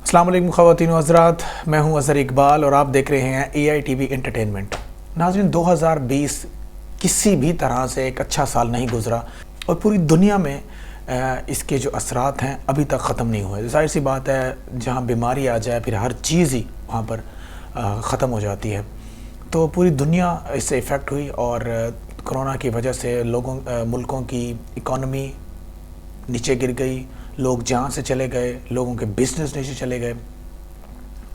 अस्सलाम वालेकुम ख़वातीन व हज़रात, मैं हूं अज़हर इकबाल और आप देख रहे हैं AITV एंटरटेनमेंट। नाज़रीन, 2020 किसी भी तरह से एक अच्छा साल नहीं गुज़रा और पूरी दुनिया में इसके जो असरात हैं अभी तक ख़त्म नहीं हुए। ज़ाहिर सी बात है, जहां बीमारी आ जाए फिर हर चीज़ ही वहां पर ख़त्म हो जाती है। तो पूरी दुनिया इससे इफ़ेक्ट हुई और कोरोना की वजह से मुल्कों की इकॉनमी नीचे गिर गई, लोग जान से चले गए, लोगों के बिजनेस नीचे चले गए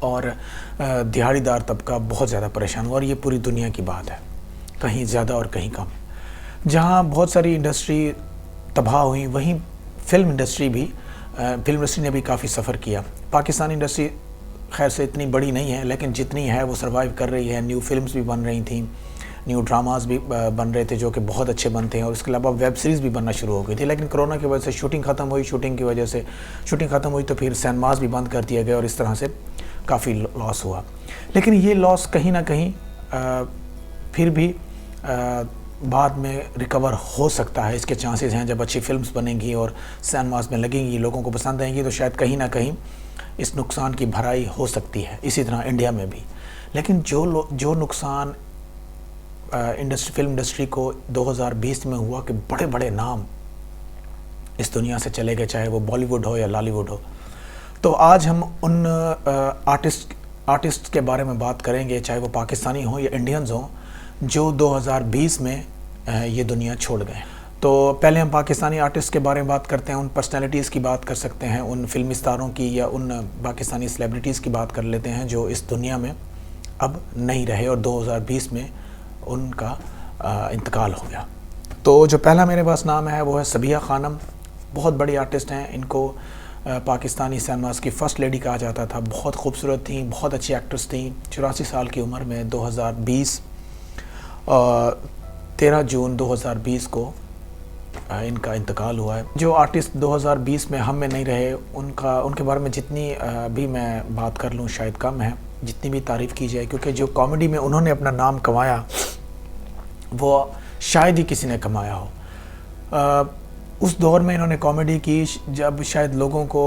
और दिहाड़ीदार तबका बहुत ज़्यादा परेशान हुआ। और ये पूरी दुनिया की बात है, कहीं ज़्यादा और कहीं कम। जहाँ बहुत सारी इंडस्ट्री तबाह हुई, वहीं फिल्म इंडस्ट्री ने भी काफ़ी सफ़र किया। पाकिस्तानी इंडस्ट्री खैर से इतनी बड़ी नहीं है, लेकिन जितनी है वो सर्वाइव कर रही है। न्यू फिल्म्स भी बन रही थी, न्यू ड्रामास भी बन रहे थे जो कि बहुत अच्छे बनते हैं, और इसके अलावा वेब सीरीज़ भी बनना शुरू हो गई थी। लेकिन कोरोना की वजह से शूटिंग ख़त्म हुई, शूटिंग ख़त्म हुई तो फिर सिनेमास भी बंद कर दिए गए और इस तरह से काफ़ी लॉस हुआ। लेकिन ये लॉस कहीं ना कहीं फिर भी बाद में रिकवर हो सकता है, इसके चांसेस हैं। जब अच्छी फिल्म्स बनेंगी और सिनेमास में लगेंगी, लोगों को पसंद आएंगी, तो शायद कहीं ना कहीं इस नुकसान की भराई हो सकती है। इसी तरह इंडिया में भी। लेकिन जो नुकसान फिल्म इंडस्ट्री को 2020 में हुआ कि बड़े बड़े नाम इस दुनिया से चले गए, चाहे वो बॉलीवुड हो या लॉलीवुड हो। तो आज हम उन आर्टिस्ट के बारे में बात करेंगे, चाहे वो पाकिस्तानी हो या इंडियंस हो, जो 2020 में ये दुनिया छोड़ गए। तो पहले हम पाकिस्तानी आर्टिस्ट के बारे में बात करते हैं, उन पर्सनैलिटीज़ की बात कर सकते हैं, उन फिल्मी स्टारों की या उन पाकिस्तानी सेलिब्रिटीज़ की बात कर लेते हैं जो इस दुनिया में अब नहीं रहे और 2020 में उनका इंतकाल हो गया। तो जो पहला मेरे पास नाम है वो है सबिया खानम। बहुत बड़ी आर्टिस्ट हैं, इनको पाकिस्तानी सिनेमास की फ़र्स्ट लेडी कहा जाता था। बहुत खूबसूरत थी, बहुत अच्छी एक्ट्रेस थी। 84 साल की उम्र में 13 जून 2020 को इनका इंतकाल हुआ है। जो आर्टिस्ट 2020 में हम में नहीं रहे, उनके बारे में जितनी भी मैं बात कर लूँ शायद कम है, जितनी भी तारीफ़ की जाए, क्योंकि जो कॉमेडी में उन्होंने अपना नाम कमाया वो शायद ही किसी ने कमाया हो। उस दौर में इन्होंने कॉमेडी की जब शायद लोगों को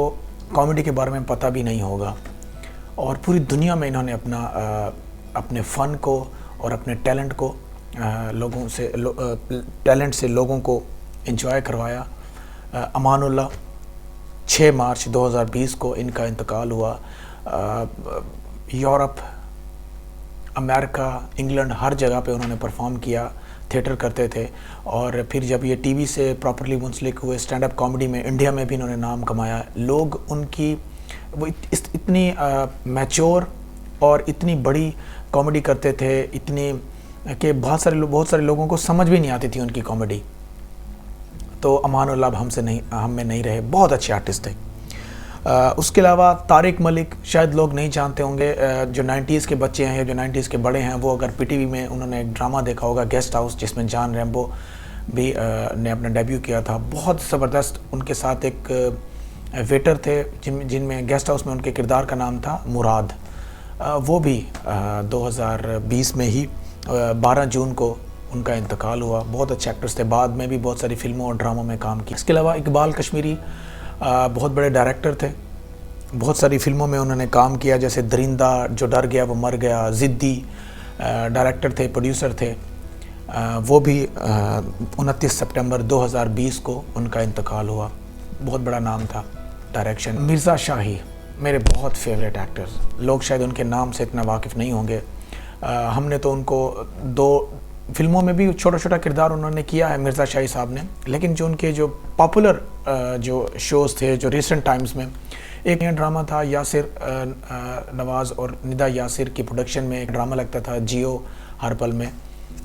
कॉमेडी के बारे में पता भी नहीं होगा, और पूरी दुनिया में इन्होंने अपने फ़न को और अपने टैलेंट को टैलेंट से लोगों को एंजॉय करवाया। अमानुल्लाह 6 मार्च 2020 को इनका इंतकाल हुआ। यूरोप, अमेरिका, इंग्लैंड, हर जगह पे उन्होंने परफॉर्म किया, थिएटर करते थे। और फिर जब ये टीवी से प्रॉपरली मुंसलिक हुए स्टैंड अप कॉमेडी में, इंडिया में भी इन्होंने नाम कमाया। लोग उनकी वो इतनी मैच्योर और इतनी बड़ी कॉमेडी करते थे, इतनी कि बहुत सारे लोगों को समझ भी नहीं आती थी उनकी कॉमेडी। तो अमानुल्लाह हम में नहीं रहे, बहुत अच्छे आर्टिस्ट थे। उसके अलावा तारिक मलिक, शायद लोग नहीं जानते होंगे, जो 90s के बच्चे हैं या जो 90s के बड़े हैं, वो अगर PTV में उन्होंने एक ड्रामा देखा होगा गेस्ट हाउस, जिसमें जॉन रैम्बो भी ने अपना डेब्यू किया था। बहुत ज़बरदस्त। उनके साथ एक वेटर थे जिनमें गेस्ट हाउस में उनके किरदार का नाम था मुराद। वो भी 2020 में ही 12 जून को उनका इंतकाल हुआ। बहुत अच्छे एक्टर्स थे, बाद में भी बहुत सारी फिल्मों और ड्रामों में काम किया। इसके अलावा इकबाल कश्मीरी बहुत बड़े डायरेक्टर थे, बहुत सारी फिल्मों में उन्होंने काम किया, जैसे दरिंदा, जो डर गया वो मर गया, ज़िद्दी डायरेक्टर थे, प्रोड्यूसर थे। वो भी 29 सितंबर 2020 को उनका इंतकाल हुआ। बहुत बड़ा नाम था डायरेक्शन। मिर्ज़ा शाही मेरे बहुत फेवरेट एक्टर्स, लोग शायद उनके नाम से इतना वाकिफ़ नहीं होंगे। हमने तो उनको 2 फिल्मों में भी छोटा छोटा किरदार उन्होंने किया है, मिर्ज़ा शाही साहब ने। लेकिन जो उनके जो पॉपुलर जो शोज़ थे, जो रिसेंट टाइम्स में, एक नया ड्रामा था यासिर नवाज़ और निदा यासिर की प्रोडक्शन में, एक ड्रामा लगता था जियो हर पल में।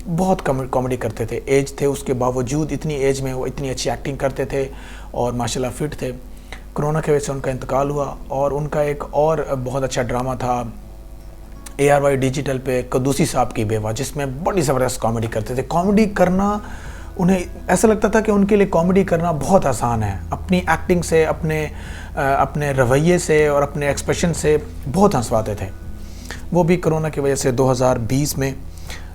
बहुत कॉमेडी करते थे, एज थे उसके बावजूद, इतनी एज में वो इतनी अच्छी एक्टिंग करते थे और माशाल्लाह फिट थे। कोरोना की वजह से उनका इंतकाल हुआ। और उनका एक और बहुत अच्छा ड्रामा था ARY डिजिटल पे, कदूसी साहब की बेवा, जिसमें बड़ी ज़बरदस्त कॉमेडी करते थे। कॉमेडी करना, उन्हें ऐसा लगता था कि उनके लिए कॉमेडी करना बहुत आसान है। अपनी एक्टिंग से, अपने रवैये से और अपने एक्सप्रेशन से बहुत हंसवाते थे। वो भी कोरोना की वजह से 2020 में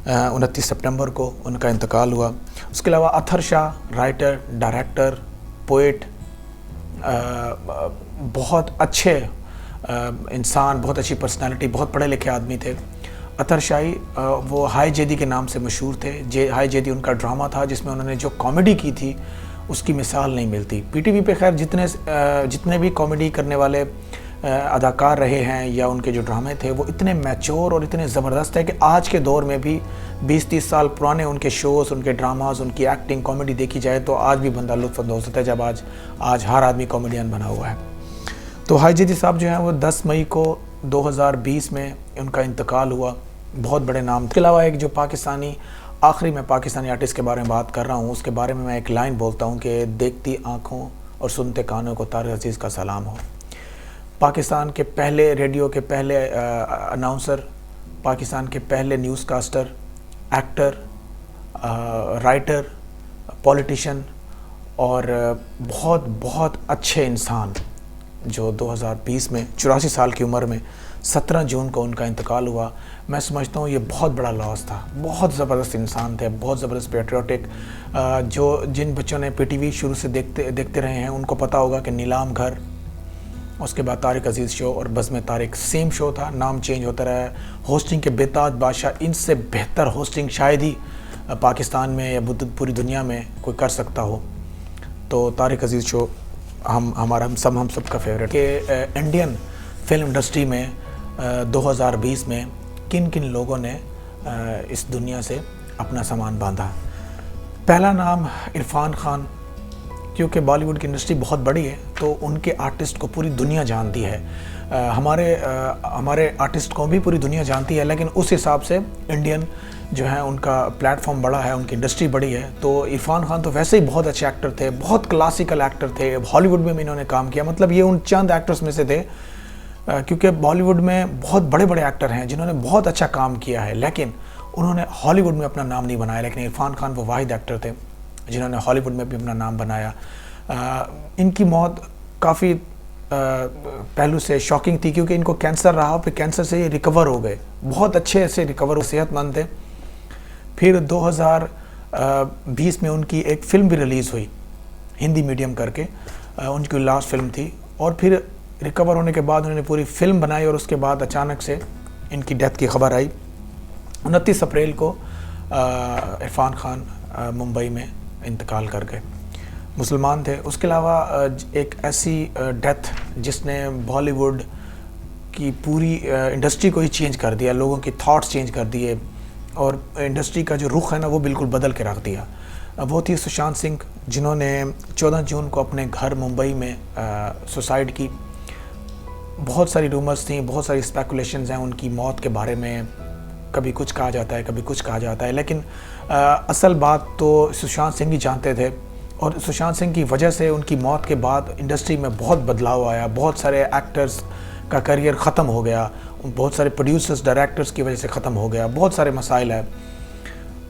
29 सितंबर को उनका इंतकाल हुआ। उसके अलावा Athar Shah, writer, director, poet, बहुत अच्छे इंसान, बहुत अच्छी पर्सनालिटी, बहुत पढ़े लिखे आदमी थे। अतर शाही वो हाय जेदी के नाम से मशहूर थे। हाय जेदी उनका ड्रामा था जिसमें उन्होंने जो कॉमेडी की थी उसकी मिसाल नहीं मिलती। पीटीवी पे खैर जितने भी कॉमेडी करने वाले अदाकार रहे हैं या उनके जो ड्रामे थे वो इतने मैच्योर और इतने ज़बरदस्त है कि आज के दौर में भी 20-30 साल पुराने उनके शोज़, उनके ड्रामाज, उनकी एक्टिंग, कॉमेडी देखी जाए तो आज भी बंदा लुत्फ़अंदोज़ होता है, जब आज हर आदमी कॉमेडियन बना हुआ है। तो हाय जेदी साहब जो हैं वो 10 मई को 2020 में उनका इंतकाल हुआ। बहुत बड़े नाम। इसके अलावा एक जो पाकिस्तानी, आखिरी मैं पाकिस्तानी आर्टिस्ट के बारे में बात कर रहा हूँ, उसके बारे में मैं एक लाइन बोलता हूँ कि देखती आँखों और सुनते कानों को तारिक अजीज़ का सलाम हो। पाकिस्तान के पहले रेडियो के पहले अनाउंसर, पाकिस्तान के पहले newscaster, actor, writer, politician और बहुत बहुत अच्छे इंसान, जो 2020 में 84 साल की उम्र में 17 जून को उनका इंतकाल हुआ। मैं समझता हूँ ये बहुत बड़ा लॉस था। बहुत ज़बरदस्त इंसान थे, बहुत ज़बरदस्त पेट्रियाटिक। जिन बच्चों ने पीटीवी शुरू से देखते रहे हैं उनको पता होगा कि नीलाम घर, उसके बाद तारिक अजीज़ शो और बज़्म तारिक सेम शो था, नाम चेंज होता रहा है। होस्टिंग के बेताज बादशाह, इनसे बेहतर होस्टिंग शायद ही पाकिस्तान में या पूरी दुनिया में कोई कर सकता हो। तो तारिक अजीज़ शो हम सब का फेवरेट। कि इंडियन फिल्म इंडस्ट्री में 2020 में किन किन लोगों ने इस दुनिया से अपना सामान बांधा। पहला नाम इरफान खान, क्योंकि बॉलीवुड की इंडस्ट्री बहुत बड़ी है तो उनके आर्टिस्ट को पूरी दुनिया जानती है। हमारे आर्टिस्ट को भी पूरी दुनिया जानती है, लेकिन उस हिसाब से इंडियन जो है उनका प्लेटफॉर्म बड़ा है, उनकी इंडस्ट्री बड़ी है। तो इरफान खान तो वैसे ही बहुत अच्छे एक्टर थे, बहुत क्लासिकल एक्टर थे। हॉलीवुड में भी इन्होंने काम किया, मतलब ये उन चंद एक्टर्स में से थे, क्योंकि बॉलीवुड में बहुत बड़े बड़े एक्टर हैं जिन्होंने बहुत अच्छा काम किया है, लेकिन उन्होंने हॉलीवुड में अपना नाम नहीं बनाया। लेकिन इरफान खान वो वाहिद एक्टर थे जिन्होंने हॉलीवुड में भी अपना नाम बनाया। इनकी मौत काफ़ी पहलू से शॉकिंग थी, क्योंकि इनको कैंसर रहा, फिर कैंसर से ये रिकवर हो गए, बहुत अच्छे से रिकवर, सेहतमंद थे। फिर 2020 में उनकी एक फ़िल्म भी रिलीज़ हुई, हिंदी मीडियम करके, उनकी लास्ट फिल्म थी। और फिर रिकवर होने के बाद उन्होंने पूरी फिल्म बनाई और उसके बाद अचानक से इनकी डेथ की खबर आई। 29 अप्रैल को इरफान खान मुंबई में इंतकाल कर गए। मुसलमान थे। उसके अलावा एक ऐसी डेथ जिसने बॉलीवुड की पूरी इंडस्ट्री को ही चेंज कर दिया, लोगों की थॉट्स चेंज कर दिए और इंडस्ट्री का जो रुख है ना वो बिल्कुल बदल के रख दिया। वो थी सुशांत सिंह, जिन्होंने 14 जून को अपने घर मुंबई में सुसाइड की। बहुत सारी रूमर्स थी, बहुत सारी स्पेकुलेशंस हैं उनकी मौत के बारे में, कभी कुछ कहा जाता है, कभी कुछ कहा जाता है, लेकिन असल बात तो सुशांत सिंह ही जानते थे। और सुशांत सिंह की वजह से उनकी मौत के बाद इंडस्ट्री में बहुत बदलाव आया, बहुत सारे एक्टर्स का करियर ख़त्म हो गया, बहुत सारे प्रोड्यूसर्स, डायरेक्टर्स की वजह से ख़त्म हो गया, बहुत सारे मसाइल है।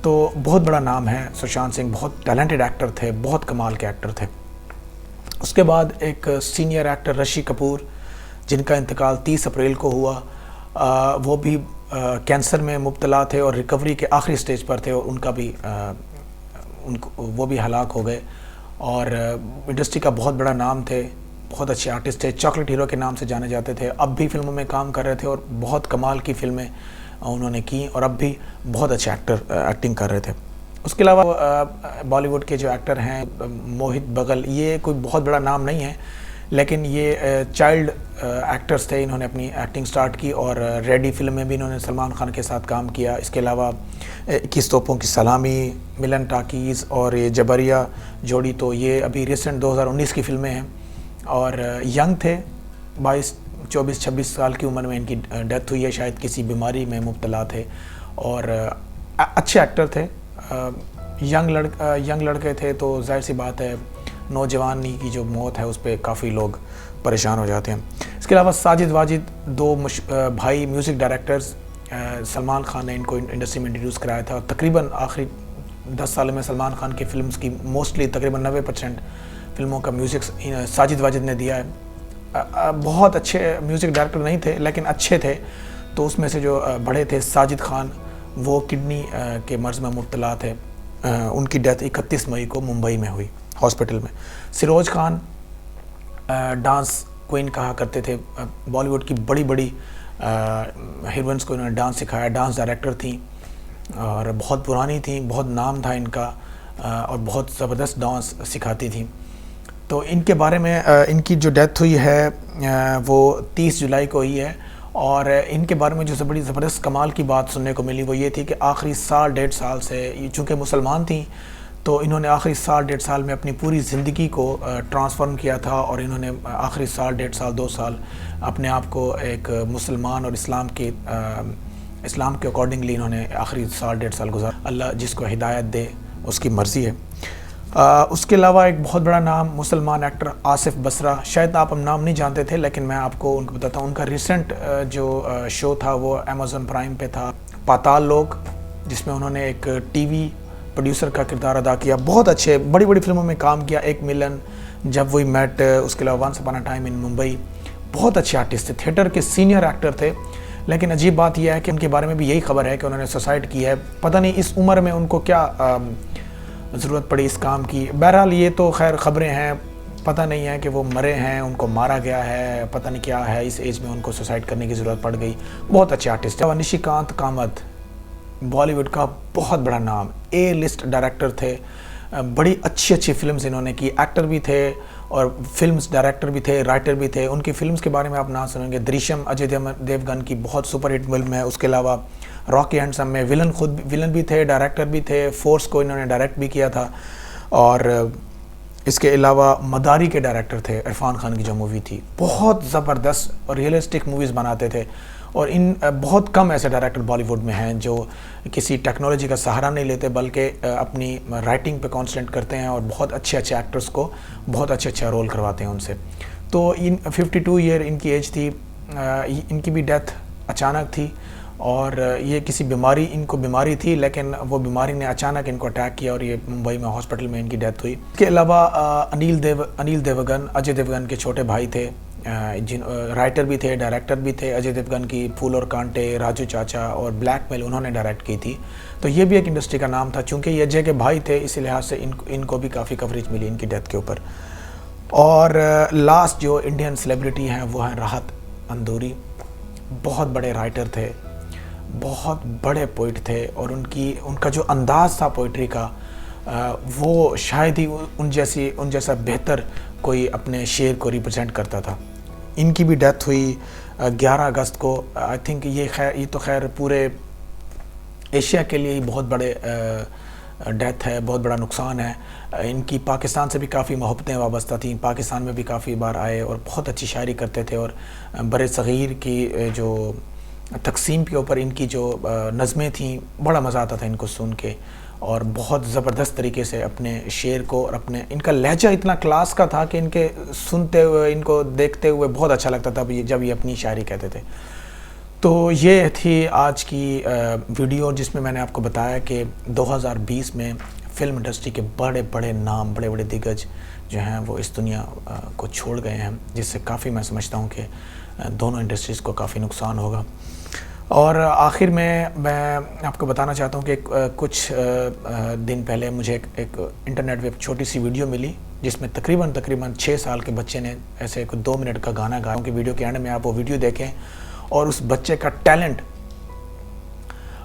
तो बहुत बड़ा नाम है सुशांत सिंह, बहुत टैलेंटेड एक्टर थे, बहुत कमाल के एक्टर थे। उसके बाद एक सीनियर एक्टर ऋषि कपूर, जिनका इंतकाल 30 अप्रैल को हुआ। वो भी कैंसर में मुब्तला थे और रिकवरी के आखिरी स्टेज पर थे, और उनका भी वो भी हलाक हो गए। और इंडस्ट्री का बहुत बड़ा नाम थे, बहुत अच्छे आर्टिस्ट थे, चॉकलेट हीरो के नाम से जाने जाते थे। अब भी फिल्मों में काम कर रहे थे और बहुत कमाल की फिल्में उन्होंने की, और अब भी बहुत अच्छे एक्टिंग कर रहे थे। उसके अलावा बॉलीवुड के जो एक्टर हैं, मोहित बगल, ये कोई बहुत बड़ा नाम नहीं है, लेकिन ये चाइल्ड एक्टर्स थे। इन्होंने अपनी एक्टिंग स्टार्ट की और रेडी फिल्म में भी इन्होंने सलमान खान के साथ काम किया। इसके अलावा 21 तोपों की सलामी, मिलन टाकीज़ और ये जबरिया जोड़ी, तो ये अभी रिसेंट 2019 की फिल्में हैं। और यंग थे, 22, 24, 26 साल की उम्र में इनकी डेथ हुई है, शायद किसी बीमारी में मुब्तला थे। और अच्छे एक्टर थे, यंग लड़के थे, तो जाहिर सी बात है नौजवानी की जो मौत है उस पर काफ़ी लोग परेशान हो जाते हैं। इसके अलावा साजिद वाजिद, दो भाई म्यूज़िक डायरेक्टर्स, सलमान खान ने इनको इंडस्ट्री में इंट्रोड्यूस कराया था। तकरीबन आखिरी 10 साल में सलमान खान की फिल्म्स की मोस्टली तकरीबन 90% फिल्मों का म्यूज़िक साजिद वाजिद ने दिया है। बहुत अच्छे म्यूज़िक डायरेक्टर नहीं थे, लेकिन अच्छे थे। तो उसमें से जो बड़े थे साजिद खान, वो किडनी के मर्ज़ में मुब्तला थे। उनकी डेथ 31 मई को मुंबई में हुई, हॉस्पिटल में। सिरोज खान डांस क्वीन कहा करते थे। बॉलीवुड की बड़ी बड़ी हीरोइंस को इन्होंने डांस सिखाया, डांस डायरेक्टर थी और बहुत पुरानी थी, बहुत नाम था इनका और बहुत ज़बरदस्त डांस सिखाती थी। तो इनके बारे में इनकी जो डेथ हुई है वो 30 जुलाई को हुई है। और इनके बारे में जो बड़ी ज़बरदस्त कमाल की बात सुनने को मिली वो ये थी कि आखिरी साल 1.5 साल से, चूँकि मुसलमान थी तो इन्होंने आखिरी साल 1.5 साल में अपनी पूरी ज़िंदगी को ट्रांसफॉर्म किया था और इन्होंने आखिरी साल 1.5 साल 2 साल अपने आप को एक मुसलमान और इस्लाम के अकॉर्डिंगली इन्होंने आखिरी साल 1.5 साल गुजारा। अल्लाह जिसको हिदायत दे उसकी मर्ज़ी है। उसके अलावा एक बहुत बड़ा नाम मुसलमान एक्टर आसिफ बसरा, शायद आप हम नाम नहीं जानते थे लेकिन मैं आपको उनको बताता हूँ। उनका रिसेंट जो शो था वो अमेज़न प्राइम पे था, पाताल लोक, जिसमें उन्होंने एक टीवी प्रोड्यूसर का किरदार अदा किया। बहुत अच्छे बड़ी बड़ी फिल्मों में काम किया, एक मिलन, जब वी मेट, उसके अलावा once upon a time in Mumbai. बहुत अच्छे आर्टिस्ट थे, थिएटर के सीनियर एक्टर थे। लेकिन अजीब बात यह है कि उनके बारे में भी यही खबर है कि उन्होंने सुसाइड की है। पता नहीं इस उम्र में उनको क्या ज़रूरत पड़ी इस काम की। बहरहाल ये तो खैर ख़बरें हैं, पता नहीं है कि वो मरे हैं, उनको मारा गया है, पता नहीं क्या है, इस एज में उनको सुसाइड करने की ज़रूरत पड़ गई। बहुत अच्छे आर्टिस्ट है। निशिकांत कामत बॉलीवुड का बहुत बड़ा नाम, ए लिस्ट डायरेक्टर थे, बड़ी अच्छी अच्छी फिल्म्स इन्होंने की, एक्टर भी थे और फिल्म्स डायरेक्टर भी थे, राइटर भी थे। उनकी फिल्म्स के बारे में आप ना सुनेंगे, दृश्यम अजय देवगन की बहुत सुपरहिट फिल्म है। उसके अलावा रॉकी एंड सम में विलन भी थे, डायरेक्टर भी थे, फोर्स को इन्होंने डायरेक्ट भी किया था। और इसके अलावा मदारी के डायरेक्टर थे, इरफान खान की जो मूवी थी, बहुत ज़बरदस्त और रियलिस्टिक मूवीज़ बनाते थे। और इन बहुत कम ऐसे डायरेक्टर बॉलीवुड में हैं जो किसी टेक्नोलॉजी का सहारा नहीं लेते बल्कि अपनी राइटिंग पे कॉन्सेंट्रेट करते हैं और बहुत अच्छे अच्छे एक्टर्स को बहुत अच्छा रोल करवाते हैं उनसे। तो इन 52 ईयर इनकी एज थी। इनकी भी डेथ अचानक थी और ये किसी इनको बीमारी थी, लेकिन वो बीमारी ने अचानक इनको अटैक किया और ये मुंबई में हॉस्पिटल में इनकी डेथ हुई। इसके अलावा अनिल देवगन अजय देवगन के छोटे भाई थे, राइटर भी थे, डायरेक्टर भी थे। अजय देवगन की फूल और कांटे, राजू चाचा और ब्लैकमेल उन्होंने डायरेक्ट की थी। तो ये भी एक इंडस्ट्री का नाम था। चूँकि ये अजय के भाई थे इसी लिहाज से इनको भी काफ़ी कवरेज मिली इनकी डेथ के ऊपर। और लास्ट जो इंडियन सेलिब्रिटी हैं वो हैं राहत अंदूरी। बहुत बड़े राइटर थे, बहुत बड़े पोइट थे और उनका जो अंदाज़ था पोइट्री का वो शायद ही उन जैसा बेहतर कोई अपने शेर को रिप्रेजेंट करता था। इनकी भी डेथ हुई 11 अगस्त को। आई थिंक ये तो खैर पूरे एशिया के लिए ही बहुत बड़े डेथ है, बहुत बड़ा नुकसान है। इनकी पाकिस्तान से भी काफ़ी मोहब्बतें वाबस्ता थीं, पाकिस्तान में भी काफ़ी बार आए और बहुत अच्छी शायरी करते थे। और बरे सग़ीर की जो तकसीम के ऊपर इनकी जो नज़में थीं, बड़ा मज़ा आता था इनको सुन के और बहुत ज़बरदस्त तरीके से अपने शेर को और अपने इनका लहजा इतना क्लास का था कि इनके सुनते हुए, इनको देखते हुए बहुत अच्छा लगता था जब ये अपनी शायरी कहते थे। तो ये थी आज की वीडियो जिसमें मैंने आपको बताया कि 2020 में फ़िल्म इंडस्ट्री के बड़े बड़े नाम, बड़े बड़े दिग्गज जो हैं वो इस दुनिया को छोड़ गए हैं, जिससे काफ़ी मैं समझता हूँ कि दोनों इंडस्ट्रीज़ को काफ़ी नुकसान होगा। और आखिर में मैं आपको बताना चाहता हूँ कि कुछ दिन पहले मुझे एक इंटरनेट पे छोटी सी वीडियो मिली जिसमें तकरीबन 6 साल के बच्चे ने ऐसे 2 मिनट का गाना गाया। कि वीडियो के एंड में आप वो वीडियो देखें और उस बच्चे का टैलेंट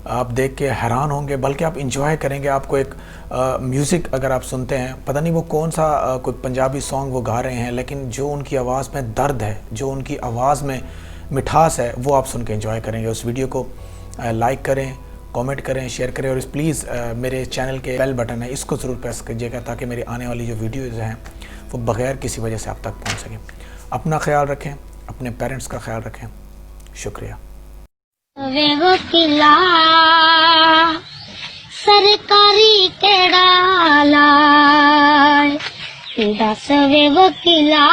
आप देख के हैरान होंगे, बल्कि आप इंजॉय करेंगे। आपको एक म्यूज़िक अगर आप सुनते हैं, पता नहीं वो कौन सा कोई पंजाबी सॉन्ग वो गा रहे हैं, लेकिन जो उनकी आवाज़ में दर्द है, जो उनकी आवाज़ में मिठास है, वो आप सुन के एंजॉय करेंगे। उस वीडियो को लाइक करें, कमेंट करें, शेयर करें और प्लीज़ मेरे चैनल के बेल बटन है इसको ज़रूर प्रेस कीजिएगा ताकि मेरी आने वाली जो वीडियोज़ हैं वो बग़ैर किसी वजह से आप तक पहुंच सकें। अपना ख्याल रखें, अपने पेरेंट्स का ख्याल रखें। शुक्रिया। सरकारी केड़ा लाए दस वे वकीला,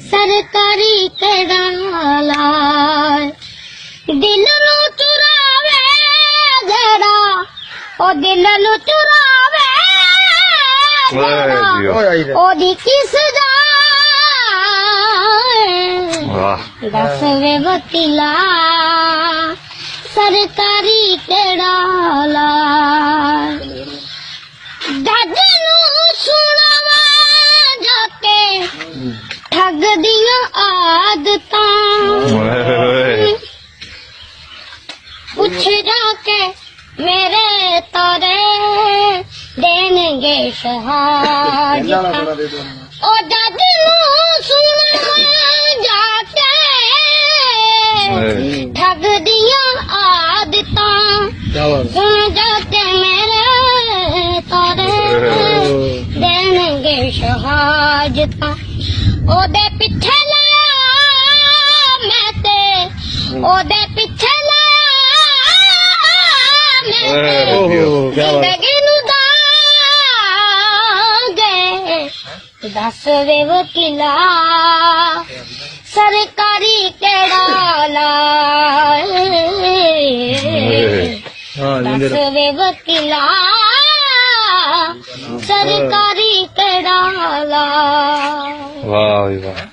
सरकारी केड़ा लाए दिल नू चुरावे जड़ा, ओ दिल नू चुरावे जड़ा, ओदी किस दस वे वकीला, सरकारी केड़ा लाए जज नू सुनावा जाके ठग दियां आदतां ਓਏ ਓਏ पूछ जाके मेरे तारे देंगे शहादतां ओ जद नूं सुन जाके ठग दियां आदतां सुन जाके मेरे तारे देंगे शहादतां ओदे पिछे लाया मैं ते ओदे पिछे जिंदगी नू दांगे दस वे वकीला सरकारी केड़ा लाए दस वे वकीला सरकारी केड़ा लाए ਵਾਹ ਵੀ ਵਾਹ